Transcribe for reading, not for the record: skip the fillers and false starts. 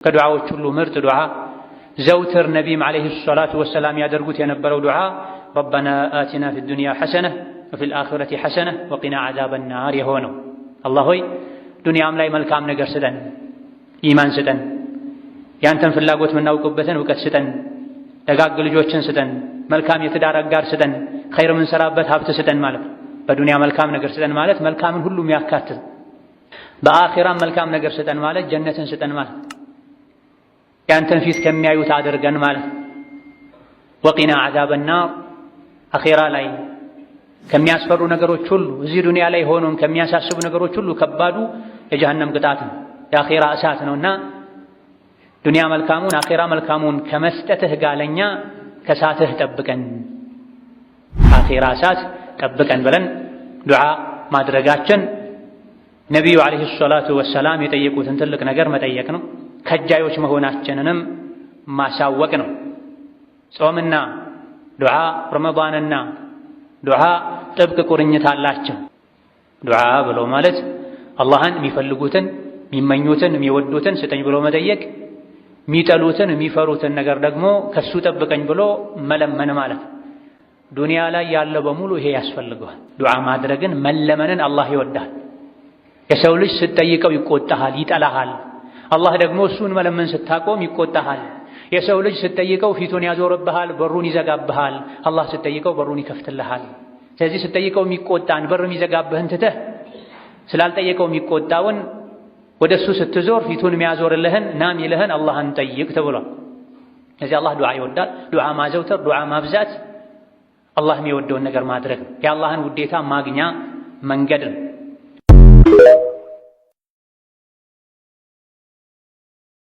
ከዱዓዎች ሁሉ ምርጥ ዱዓ ዘውትር ነቢይም ዓለይሂ ሰላቱ ወሰላም ያደርጉት የነበረው ዱዓ ረበና አቲና ፊዱንያ ሐሰነህ ወፊል አኺረቲ ሐሰነህ ወቂና ዐዛበናር የሆነው አላህ ሆይ ዱንያም ላይ መልካም ነገር ስጠን፣ ኢማን ስጠን፣ ያንተን ፍላጎት የምናውቅበትን እውቀት ስጠን፣ ደጋግ ልጆችን ስጠን፣ መልካም የትዳር አጋር ስጠን፣ ኸይር የምንሰራበት ሀብት ስጠን ማለት ነው። በዱንያ መልካም ነገር ስጠን ማለት መልካምን ሁሉ የሚያካትት፣ በአኺራም መልካም ነገር ስጠን ማለት ጀነትን ስጠን ማለት፣ ያንተን ፊት ከሚያዩት አድርገን ማለት። ወቂና ዐዛበናር አኺራ ላይ ከሚያስፈሩ ነገሮች ሁሉ እዚህ ዱንያ ላይ ሆኖም ከሚያሳስቡ ነገሮች ሁሉ ከባዱ የጀሃነም ቅጣት ነው፣ የአኺራ እሳት ነውና ዱንያ መልካሙን አኺራ መልካሙን ከመስጠትህ ጋር ለኛ ከሳትህ ጠብቀን፣ አኺራ እሳት ጠብቀን ብለን ዱዓ ማድረጋችን ነቢዩ ዓለይሂ ሰላቱ ወሰላም የጠየቁትን ትልቅ ነገር መጠየቅ ነው። ከጃዮች መሆናችንንም ማሳወቅ ነው። ጾምና ዱዓ፣ ረመዳንና ዱዓ ጥብቅ ቁርኝት አላቸው። ዱዓ ብሎ ማለት አላህን የሚፈልጉትን የሚመኙትን የሚወዱትን ስጠኝ ብሎ መጠየቅ፣ የሚጠሉትን የሚፈሩትን ነገር ደግሞ ከሱ ጠብቀኝ ብሎ መለመን ማለት። ዱንያ ላይ ያለ በሙሉ ይሄ ያስፈልገዋል። ዱዓ ማድረግን መለመንን አላህ ይወዳል። የሰው ልጅ ስትጠይቀው ይቆጣሃል፣ ይጠላሃል። አላህ ደግሞ እሱን መለመን ስታቆም ይቆጣሃል። የሰው ልጅ ስትጠይቀው ፊቱን ያዞርብሃል፣ በሩን ይዘጋብሃል። አላህ ስትጠይቀው በሩን ይከፍትልሃል። ስለዚህ ስትጠይቀው የሚቆጣን በር የሚዘጋብህን ትተህ ስላልጠየቀው የሚቆጣውን ወደ እሱ ስትዞር ፊቱን የሚያዞርልህን ናም ይልህን አላህን ጠይቅ ተብሏል። ስለዚህ አላህ ዱዓ ይወዳል። ዱዓ ማዘውተር፣ ዱዓ ማብዛት አላህ የሚወደውን ነገር ማድረግ ነው። የአላህን ውዴታ ማግኛ መንገድ ነው።